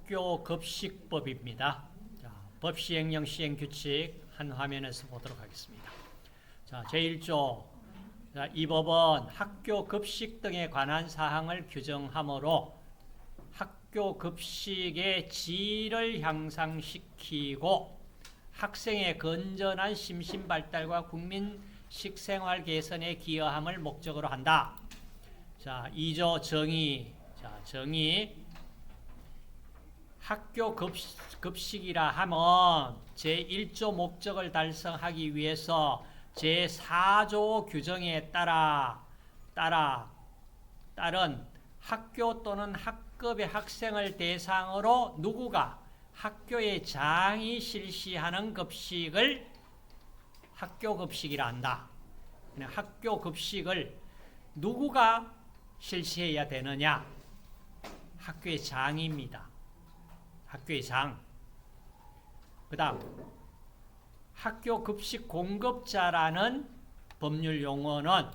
학교 급식법입니다. 자, 법 시행령 시행 규칙 한 화면에서 보도록 하겠습니다. 자, 제1조. 자, 이 법은 학교 급식 등에 관한 사항을 규정하므로 학교 급식의 질을 향상시키고 학생의 건전한 심신 발달과 국민 식생활 개선에 기여함을 목적으로 한다. 자, 2조 정의. 자, 정의. 학교 급식이라 하면 제1조 목적을 달성하기 위해서 제4조 규정에 따른 학교 또는 학급의 학생을 대상으로 누구가 학교의 장이 실시하는 급식을 학교 급식이라 한다. 학교 급식을 누구가 실시해야 되느냐? 학교의 장입니다. 학교의 장. 그 다음 학교 급식 공급자라는 법률 용어는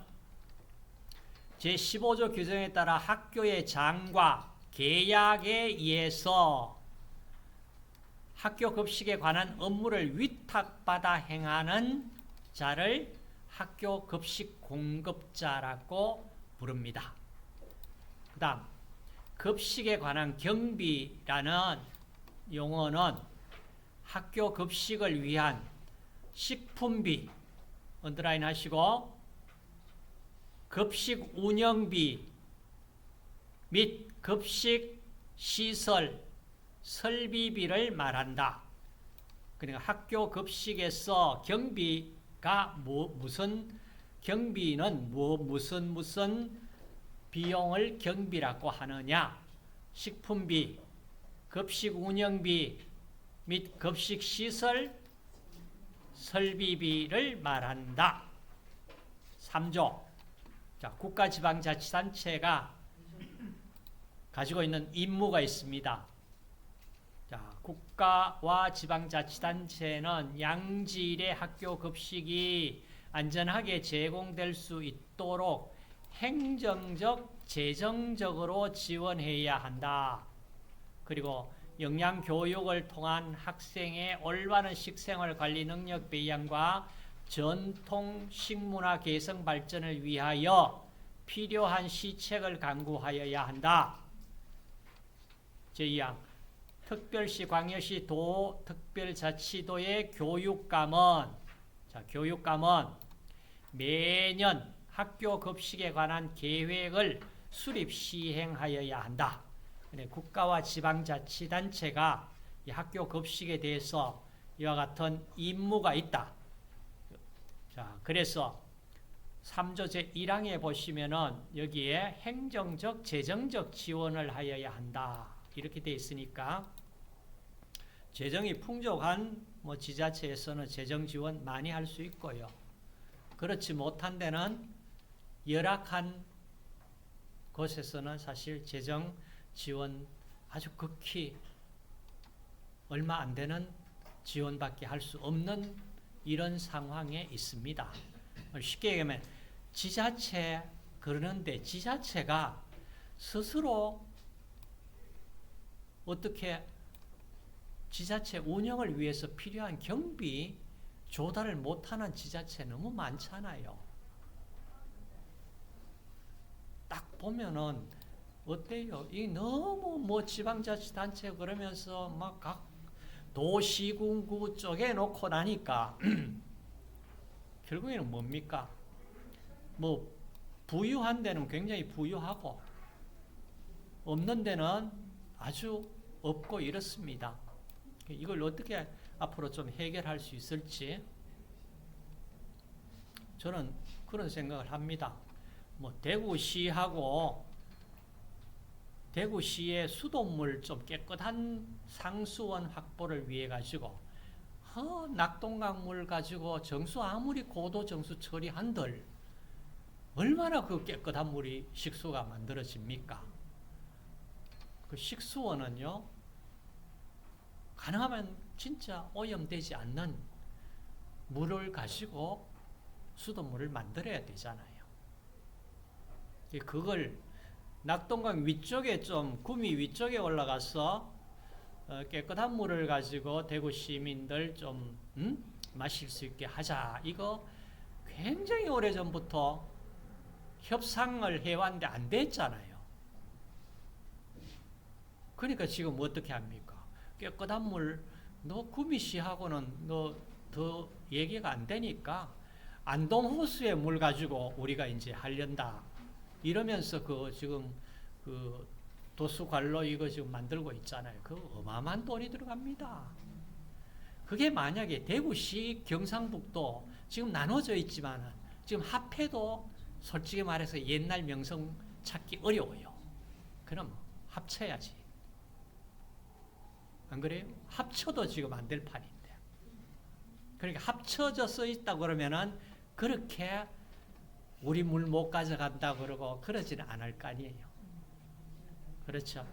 제15조 규정에 따라 학교의 장과 계약에 의해서 학교 급식에 관한 업무를 위탁받아 행하는 자를 학교 급식 공급자라고 부릅니다. 그 다음 급식에 관한 경비라는 용어는 학교 급식을 위한 식품비, 언더라인 하시고 급식 운영비 및 급식 시설 설비비를 말한다. 그러니까 학교 급식에서 경비가 무슨 경비는 무슨 비용을 경비라고 하느냐? 식품비, 급식 운영비 및 급식 시설 설비비를 말한다. 3조. 자, 국가지방자치단체가 가지고 있는 임무가 있습니다. 자, 국가와 지방자치단체는 양질의 학교 급식이 안전하게 제공될 수 있도록 행정적, 재정적으로 지원해야 한다. 그리고 영양교육을 통한 학생의 올바른 식생활 관리 능력 배양과 전통 식문화 개성 발전을 위하여 필요한 시책을 강구하여야 한다. 제2항 특별시, 광역시, 도, 특별자치도의 교육감은 매년 학교 급식에 관한 계획을 수립 시행하여야 한다. 국가와 지방자치단체가 이 학교 급식에 대해서 이와 같은 임무가 있다. 자, 그래서 3조 제1항에 보시면은 여기에 행정적, 재정적 지원을 하여야 한다. 이렇게 되어 있으니까 재정이 풍족한 지자체에서는 재정 지원 많이 할 수 있고요. 그렇지 못한 데는 열악한 곳에서는 사실 재정 지원 아주 극히 얼마 안 되는 지원밖에 할 수 없는 이런 상황에 있습니다. 쉽게 얘기하면 지자체 그러는데 지자체가 스스로 어떻게 지자체 운영을 위해서 필요한 경비 조달을 못하는 지자체 너무 많잖아요. 딱 보면은 어때요? 이 너무 지방자치단체 그러면서 막 각 도시군구 쪽에 놓고 나니까 결국에는 뭡니까? 부유한 데는 굉장히 부유하고 없는 데는 아주 없고 이렇습니다. 이걸 어떻게 앞으로 좀 해결할 수 있을지 저는 그런 생각을 합니다. 대구시의 수돗물 좀 깨끗한 상수원 확보를 위해 가지고 낙동강물 가지고 정수 아무리 고도 정수 처리한들 얼마나 그 깨끗한 물이 식수가 만들어집니까? 그 식수원은요 가능하면 진짜 오염되지 않는 물을 가지고 수돗물을 만들어야 되잖아요. 그걸 낙동강 위쪽에 좀 구미 위쪽에 올라가서 깨끗한 물을 가지고 대구 시민들 좀 마실 수 있게 하자. 이거 굉장히 오래전부터 협상을 해왔는데 안 됐잖아요. 그러니까 지금 어떻게 합니까? 깨끗한 물, 너 구미시하고는 너 더 얘기가 안 되니까 안동호수의 물 가지고 우리가 이제 하련다. 이러면서 지금 도수관로 이거 지금 만들고 있잖아요. 그 어마어마한 돈이 들어갑니다. 그게 만약에 대구시 경상북도 지금 나눠져 있지만은 지금 합해도 솔직히 말해서 옛날 명성 찾기 어려워요. 그럼 합쳐야지. 안 그래요? 합쳐도 지금 안 될 판인데. 그러니까 합쳐져 써 있다 그러면은 그렇게 우리 물 못 가져간다 그러고 그러지는 않을 거 아니에요. 그렇죠?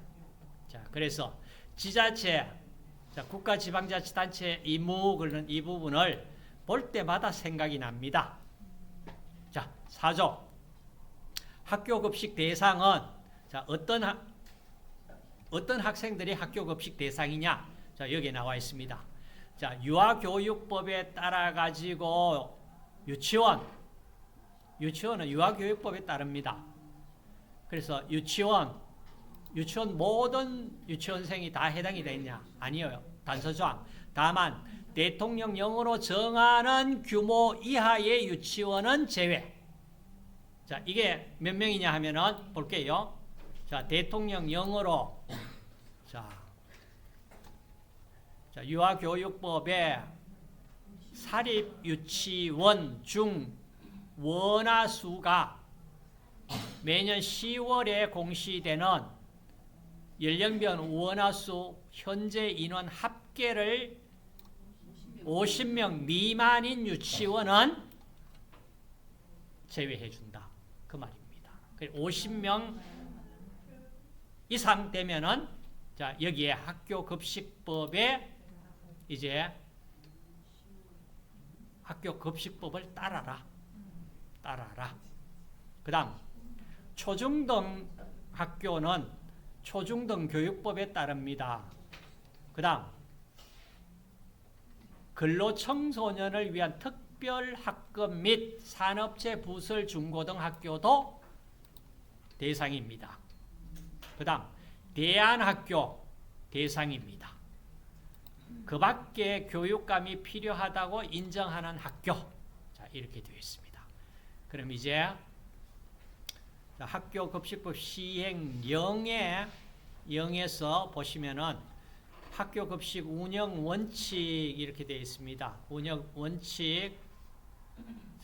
자, 그래서 지자체, 자, 국가지방자치단체 임무 그런 이 부분을 볼 때마다 생각이 납니다. 자, 4조. 학교 급식 대상은 자, 어떤 학생들이 학교 급식 대상이냐? 자, 여기에 나와 있습니다. 자, 유아교육법에 따라 가지고 유치원은 유아교육법에 따릅니다. 그래서 유치원 모든 유치원생이 다 해당이 되느냐? 아니에요. 단서조항. 다만 대통령령으로 정하는 규모 이하의 유치원은 제외. 자, 이게 몇 명이냐 하면은 볼게요. 자, 대통령령으로 자, 유아교육법에 사립유치원 중 원화수가 매년 10월에 공시되는 연령별 원화수 현재 인원 합계를 50명 미만인 유치원은 제외해준다. 그 말입니다. 50명 이상 되면은 자, 여기에 학교급식법에 이제 학교급식법을 따라라. 그 다음 초중등 학교는 초중등 교육법에 따릅니다. 그 다음 근로청소년을 위한 특별학급 및 산업체 부설 중고등학교도 대상입니다. 그 다음 대안학교 대상입니다. 그 밖에 교육감이 필요하다고 인정하는 학교. 자, 이렇게 되어 있습니다. 그럼 이제 학교급식법 시행령에 0에서 보시면은 학교급식 운영 원칙 이렇게 되어 있습니다. 운영 원칙.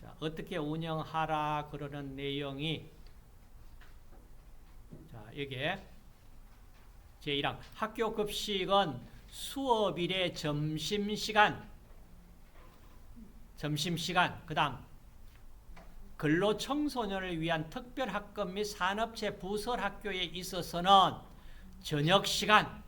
자, 어떻게 운영하라 그러는 내용이 자, 여기에 제1항 학교급식은 수업 일의 점심시간 그 다음 근로청소년을 위한 특별학급 및 산업체 부설 학교에 있어서는 저녁시간까지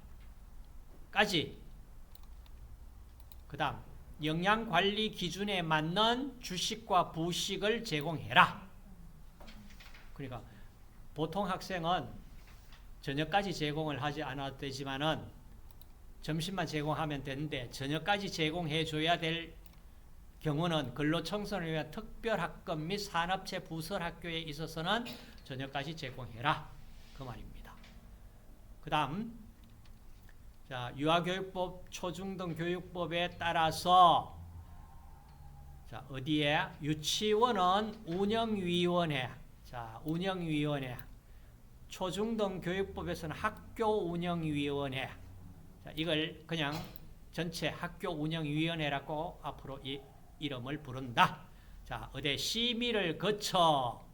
그 다음 영양관리 기준에 맞는 주식과 부식을 제공해라. 그러니까 보통 학생은 저녁까지 제공을 하지 않아도 되지만은 점심만 제공하면 되는데 저녁까지 제공해 줘야 될 경우는 근로청소년을 위한 특별학급 및 산업체 부설 학교에 있어서는 저녁까지 제공해라. 그 말입니다. 그 다음 자, 유아교육법 초중등 교육법에 따라서 자, 어디에 유치원은 운영위원회 자, 운영위원회 초중등 교육법에서는 학교운영위원회 자, 이걸 그냥 전체 학교운영위원회라고 앞으로 이 이름을 부른다. 자, 어디 심의를 거쳐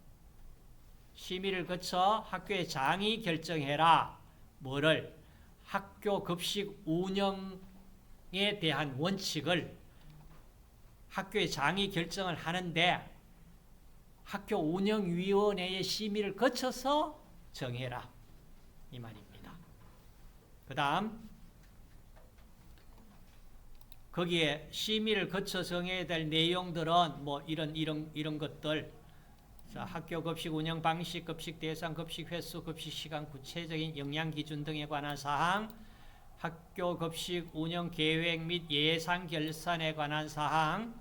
학교의 장이 결정해라. 뭐를? 학교 급식 운영에 대한 원칙을 학교의 장이 결정을 하는데 학교운영위원회의 심의를 거쳐서 정해라. 이 말입니다. 그 다음 거기에 심의를 거쳐 정해야 될 내용들은 뭐 이런 것들 자, 학교 급식 운영 방식, 급식 대상, 급식 횟수, 급식 시간, 구체적인 영양 기준 등에 관한 사항 학교 급식 운영 계획 및 예산 결산에 관한 사항,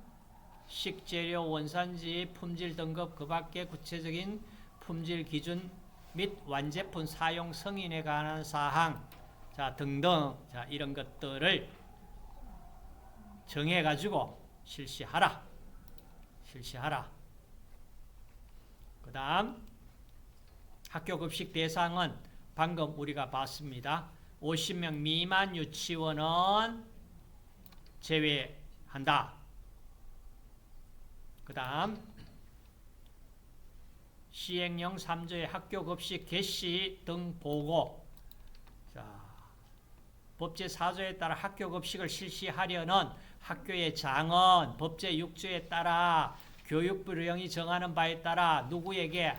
식재료 원산지, 품질 등급 그 밖의 구체적인 품질 기준 및 완제품 사용 승인에 관한 사항, 자 등등, 자 이런 것들을 정해가지고 실시하라. 그 다음 학교 급식 대상은 방금 우리가 봤습니다. 50명 미만 유치원은 제외한다. 그 다음 시행령 3조의 학교 급식 개시 등 보고, 자, 법제 4조에 따라 학교 급식을 실시하려는 학교의 장은 법제 6조에 따라 교육부령이 정하는 바에 따라 누구에게?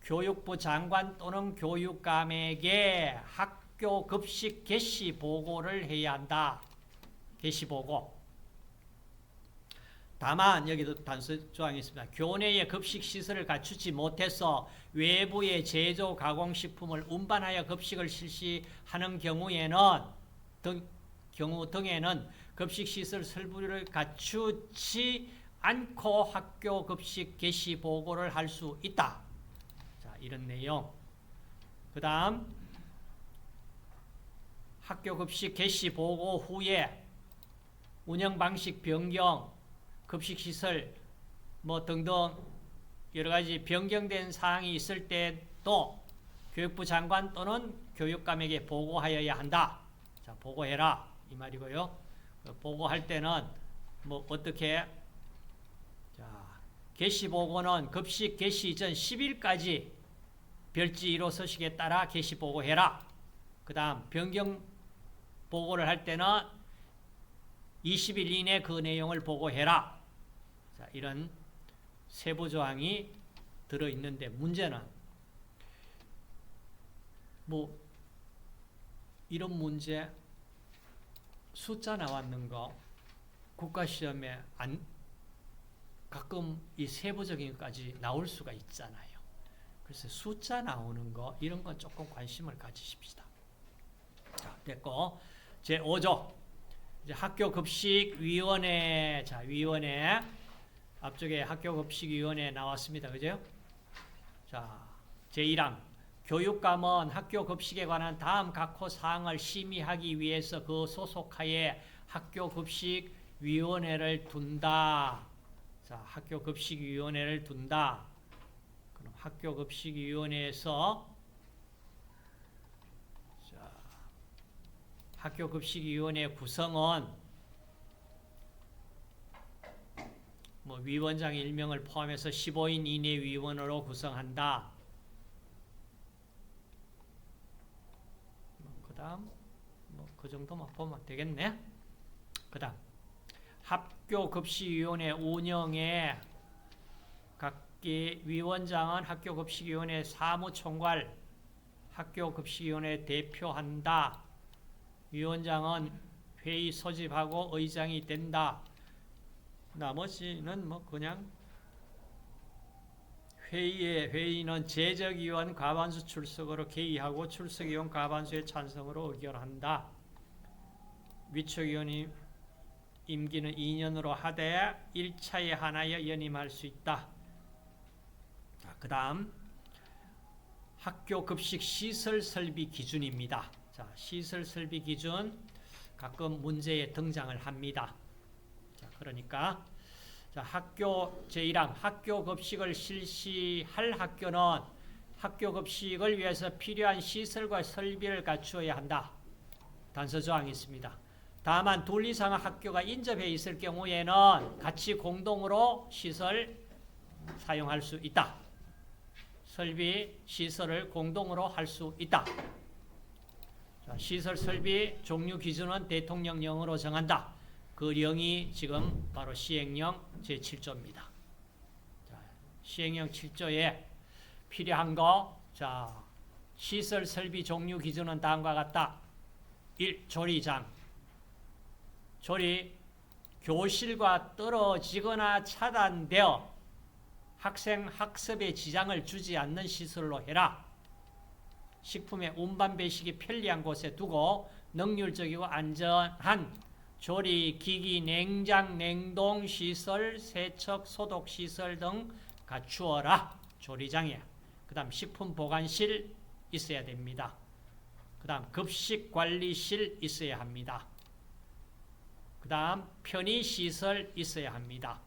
교육부 장관 또는 교육감에게 학교 급식 개시 보고를 해야 한다. 개시 보고. 다만 여기도 단서 조항이 있습니다. 교내의 급식 시설을 갖추지 못해서 외부의 제조 가공식품을 운반하여 급식을 실시하는 경우에는 급식 시설 설비를 갖추지 않고 학교 급식 개시 보고를 할 수 있다. 자, 이런 내용. 그 다음 학교 급식 개시 보고 후에 운영 방식 변경, 급식 시설 뭐 등등 여러 가지 변경된 사항이 있을 때도 교육부 장관 또는 교육감에게 보고하여야 한다. 자, 보고해라 이 말이고요. 보고할 때는 뭐 어떻게? 자, 개시 보고는 급식 개시 전 10일까지 별지 1호 서식에 따라 개시 보고해라. 그 다음 변경 보고를 할 때는 20일 이내 그 내용을 보고해라. 자, 이런 세부 조항이 들어있는데 문제는 뭐 이런 문제 숫자 나왔는 거 국가시험에 가끔 이 세부적인 것까지 나올 수가 있잖아요. 그래서 숫자 나오는 거 이런 건 조금 관심을 가지십시다. 자, 됐고 제5조 이제 학교급식위원회. 자, 위원회 앞쪽에 학교급식위원회 나왔습니다. 그죠? 자, 제1항 교육감은 학교급식에 관한 다음 각호 사항을 심의하기 위해서 그 소속하에 학교급식위원회를 둔다. 자, 학교급식위원회를 둔다. 그럼 학교급식위원회에서 학교급식위원회 구성은 뭐 위원장 1명을 포함해서 15인 이내 위원으로 구성한다. 그 다음 뭐 그 정도만 보면 되겠네. 그 다음 학교급식위원회 운영에 각기 위원장은 학교급식위원회 사무총괄, 학교급식위원회 대표한다. 위원장은 회의 소집하고 의장이 된다. 나머지는 뭐 그냥 회의는 제적위원 과반수 출석으로 개의하고 출석위원 과반수의 찬성으로 의결한다. 위촉위원이 임기는 2년으로 하되 1차에 하나여 연임할 수 있다. 그 다음 학교 급식 시설 설비 기준입니다. 자, 시설 설비 기준 가끔 문제에 등장을 합니다. 자, 그러니까 자, 학교 제1항 학교 급식을 실시할 학교는 학교 급식을 위해서 필요한 시설과 설비를 갖추어야 한다. 단서 조항이 있습니다. 다만 둘 이상의 학교가 인접해 있을 경우에는 같이 공동으로 시설 사용할 수 있다. 설비, 시설을 공동으로 할 수 있다. 자, 시설 설비 종류 기준은 대통령령으로 정한다. 그 령이 지금 바로 시행령 제7조입니다. 자, 시행령 7조에 필요한 거, 자, 시설 설비 종류 기준은 다음과 같다. 1. 조리장. 조리, 교실과 떨어지거나 차단되어 학생 학습에 지장을 주지 않는 시설로 해라. 식품의 운반 배식이 편리한 곳에 두고 능률적이고 안전한 조리, 기기, 냉장, 냉동 시설, 세척, 소독 시설 등 갖추어라. 조리장이야. 그 다음 식품 보관실 있어야 됩니다. 그 다음 급식 관리실 있어야 합니다. 그 다음 편의시설 있어야 합니다.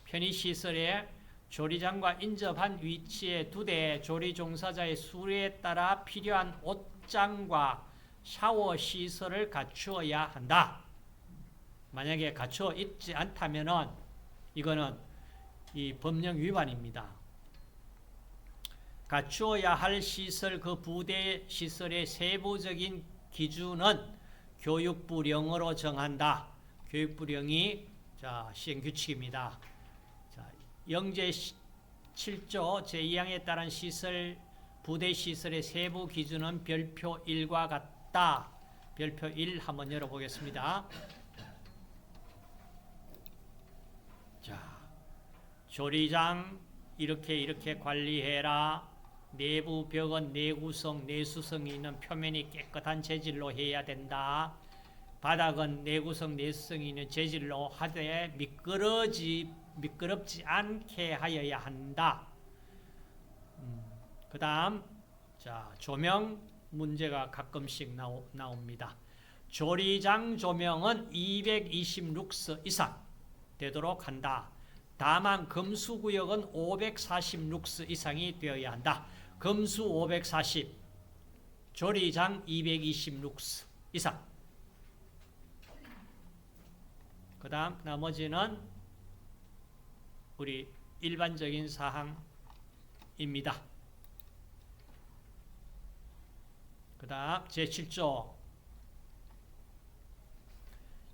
편의시설에 조리장과 인접한 위치에 2대 조리 종사자의 수에 따라 필요한 옷장과 샤워 시설을 갖추어야 한다. 만약에 갖추어 있지 않다면은 이거는 이 법령 위반입니다. 갖추어야 할 시설 그 부대 시설의 세부적인 기준은 교육부령으로 정한다. 교육부령이 시행규칙입니다. 영제 7조 제2항에 따른 시설 부대 시설의 세부 기준은 별표 1과 같다. 별표 1 한번 열어보겠습니다. 자, 조리장 이렇게 관리해라. 내부 벽은 내구성, 내수성이 있는 표면이 깨끗한 재질로 해야 된다. 바닥은 내구성, 내수성이 있는 재질로 하되 미끄럽지 않게 하여야 한다. 그 다음 조명 문제가 가끔씩 나옵니다. 조리장 조명은 220룩스 이상 되도록 한다. 다만 금수구역은 540룩스 이상이 되어야 한다. 금수 540, 조리장 220룩스 이상. 그 다음 나머지는 우리 일반적인 사항입니다. 그 다음 제7조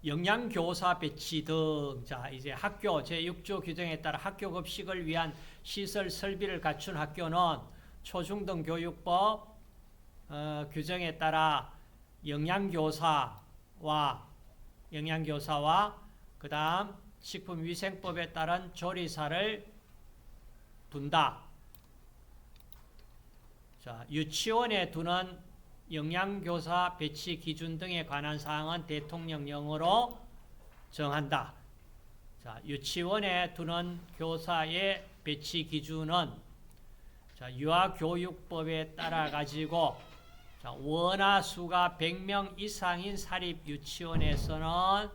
영양교사 배치 등. 이제 학교 제6조 규정에 따라 학교 급식을 위한 시설 설비를 갖춘 학교는 초중등교육법 규정에 따라 영양교사와 그 다음 식품위생법에 따른 조리사를 둔다. 유치원에 두는 영양교사 배치 기준 등에 관한 사항은 대통령령으로 정한다. 유치원에 두는 교사의 배치 기준은 유아교육법에 따라 가지고 원화 수가 100명 이상인 사립 유치원에서는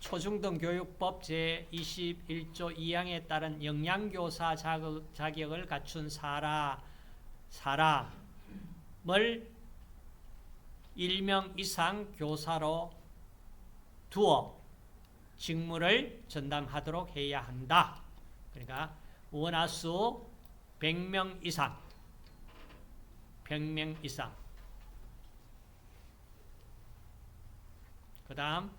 초중등교육법 제21조 2항에 따른 영양교사 자격을 갖춘 사람을 1명 이상 교사로 두어 직무를 전담하도록 해야 한다. 그러니까 원화수 100명 이상. 그 다음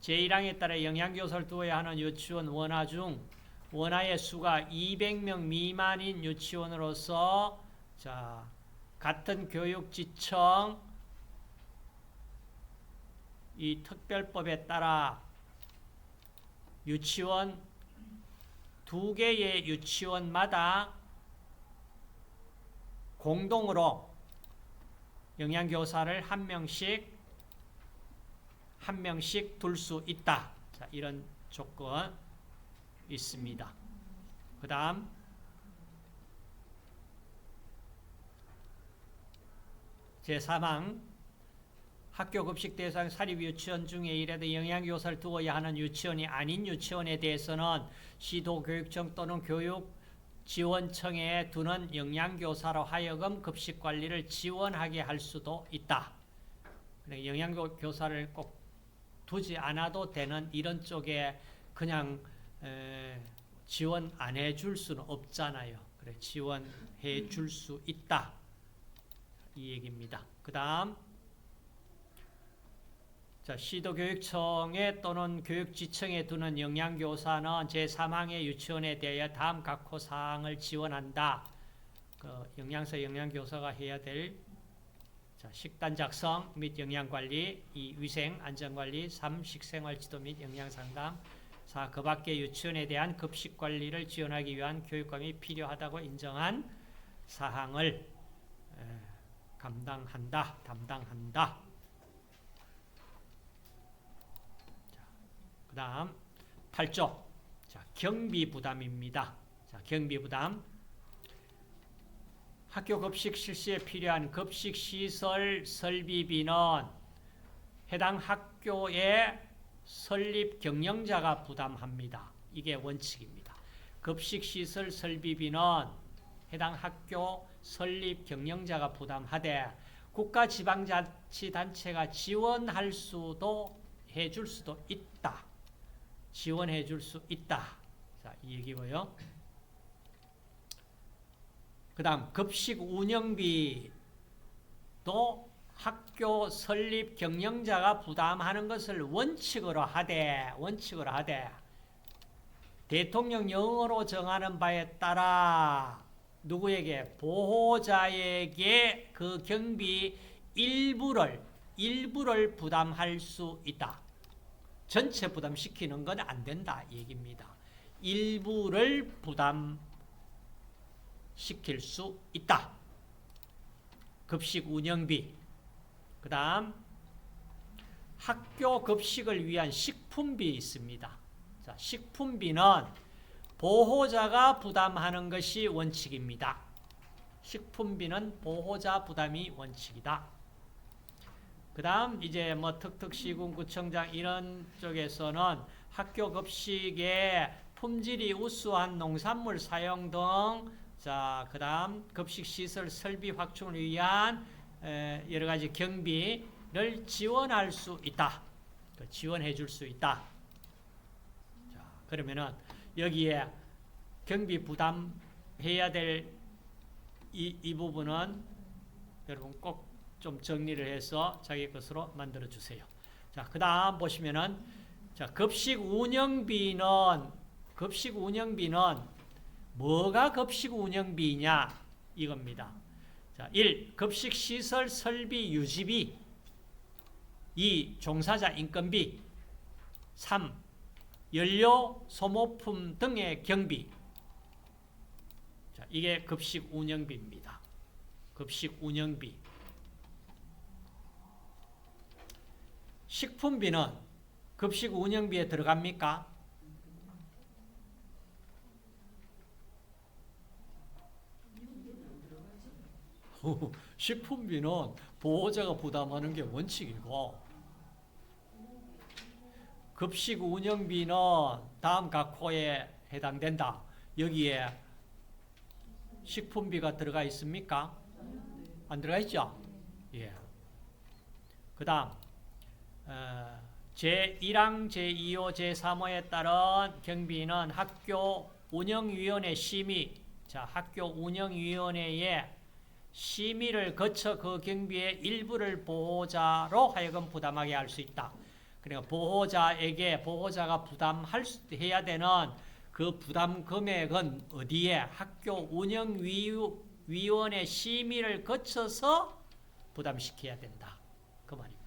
제1항에 따라 영양교사를 두어야 하는 유치원 원화 중 원화의 수가 200명 미만인 유치원으로서 같은 교육지청 이 특별법에 따라 유치원 2개의 유치원마다 공동으로 영양교사를 한 명씩 둘 수 있다. 이런 조건 있습니다. 그 다음 제3항 학교 급식 대상 사립 유치원 중에 이래도 영양교사를 두어야 하는 유치원이 아닌 유치원에 대해서는 시도교육청 또는 교육지원청에 두는 영양교사로 하여금 급식 관리를 지원하게 할 수도 있다. 영양교사를 꼭 두지 않아도 되는 이런 쪽에 그냥 지원 안 해줄 수는 없잖아요. 그래, 지원해 줄 수 있다. 이 얘기입니다. 그 다음 시도교육청에 또는 교육지청에 두는 영양교사는 제3항의 유치원에 대하여 다음 각호 사항을 지원한다. 영양사 영양교사가 해야 될 식단 작성 및 영양관리, 2. 위생 안전관리, 3. 식생활지도 및 영양상담, 4. 그 밖의 유치원에 대한 급식관리를 지원하기 위한 교육감이 필요하다고 인정한 사항을 담당한다. 그 다음 8조. 자, 경비 부담입니다. 자, 경비 부담. 학교 급식 실시에 필요한 급식 시설 설비비는 해당 학교의 설립 경영자가 부담합니다. 이게 원칙입니다. 급식 시설 설비비는 해당 학교 설립 경영자가 부담하되 국가지방자치단체가 지원할 수도 해줄 수도 있다. 지원해 줄 수 있다. 자, 이 얘기고요. 그 다음 급식 운영비도 학교 설립 경영자가 부담하는 것을 원칙으로 하되 대통령령으로 정하는 바에 따라 누구에게? 보호자에게 그 경비 일부를 부담할 수 있다. 전체 부담시키는 건 안 된다 얘기입니다. 일부를 부담시킬 수 있다. 급식 운영비. 그 다음 학교 급식을 위한 식품비 있습니다. 자, 식품비는 보호자가 부담하는 것이 원칙입니다. 식품비는 보호자 부담이 원칙이다. 그 다음 이제 뭐 특특시군구청장 이런 쪽에서는 학교 급식에 품질이 우수한 농산물 사용 등, 자, 그 다음 급식시설 설비 확충을 위한 여러 가지 경비를 지원할 수 있다. 지원해 줄 수 있다. 자, 그러면은 여기에 경비 부담해야 될 이 부분은 여러분 꼭 좀 정리를 해서 자기 것으로 만들어 주세요. 자, 그 다음 보시면은, 자, 급식 운영비는 뭐가 급식 운영비냐? 이겁니다. 자, 1. 급식 시설 설비 유지비. 2. 종사자 인건비. 3. 연료 소모품 등의 경비. 자, 이게 급식 운영비입니다. 급식 운영비. 식품비는 급식 운영비에 들어갑니까? 식품비는 보호자가 부담하는 게 원칙이고, 급식 운영비는 다음 각 호에 해당된다. 여기에 식품비가 들어가 있습니까? 안 들어가 있죠? 예. 그 다음 제1항, 제2호, 제3호에 따른 경비는 학교 운영위원회 심의, 자, 학교 운영위원회의 심의를 거쳐 그 경비의 일부를 보호자로 하여금 부담하게 할 수 있다. 그러니까 보호자가 부담해야 되는 그 부담 금액은 어디에? 학교 운영위원회 심의를 거쳐서 부담시켜야 된다. 그 말입니다.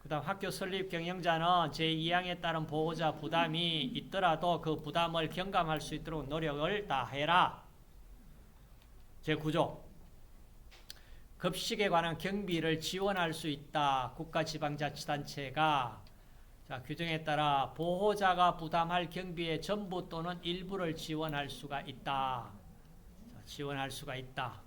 그 다음 학교 설립 경영자는 제2항에 따른 보호자 부담이 있더라도 그 부담을 경감할 수 있도록 노력을 다해라. 제9조. 급식에 관한 경비를 지원할 수 있다. 국가지방자치단체가, 자, 규정에 따라 보호자가 부담할 경비의 전부 또는 일부를 지원할 수가 있다. 자, 지원할 수가 있다.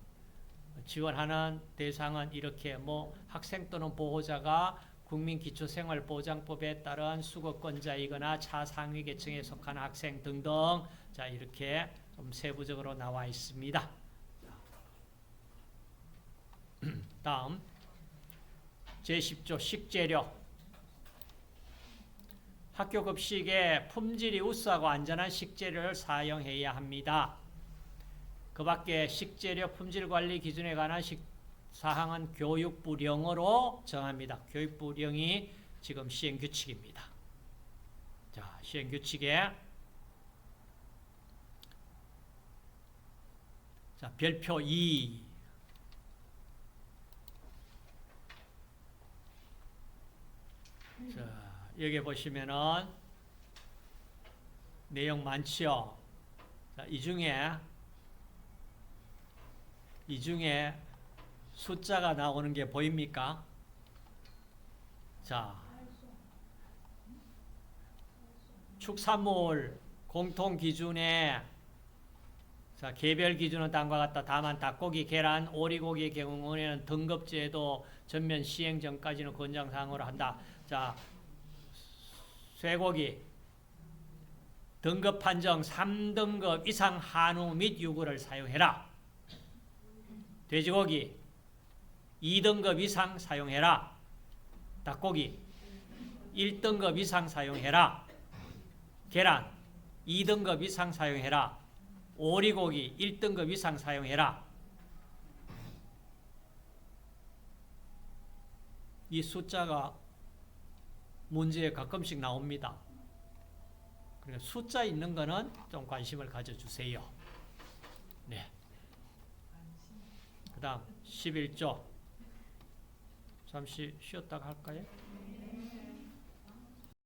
지원하는 대상은 이렇게 뭐 학생 또는 보호자가 국민기초생활보장법에 따른 수급권자이거나 차상위 계층에 속한 학생 등등, 자, 이렇게 좀 세부적으로 나와 있습니다. 다음 제10조 식재료. 학교 급식에 품질이 우수하고 안전한 식재료를 사용해야 합니다. 그 밖에 식재료 품질관리 기준에 관한 사항은 교육부령으로 정합니다. 교육부령이 지금 시행규칙입니다. 자, 시행규칙에, 자, 별표 2. 자, 여기 보시면은 내용 많지요. 자, 이 중에 이 중에 숫자가 나오는 게 보입니까? 자, 축산물 공통 기준에 자, 개별 기준은 다음과 같다. 다만 닭고기, 계란, 오리고기의 경우에는 등급제도 전면 시행 전까지는 권장사항으로 한다. 자, 쇠고기 등급 판정 3등급 이상 한우 및 유구를 사용해라. 돼지고기 2등급 이상 사용해라. 닭고기 1등급 이상 사용해라. 계란 2등급 이상 사용해라. 오리고기 1등급 이상 사용해라. 이 숫자가 문제에 가끔씩 나옵니다. 그러니까 숫자 있는 거는 좀 관심을 가져주세요. 네. 그 다음 11조 잠시 쉬었다가 할까요?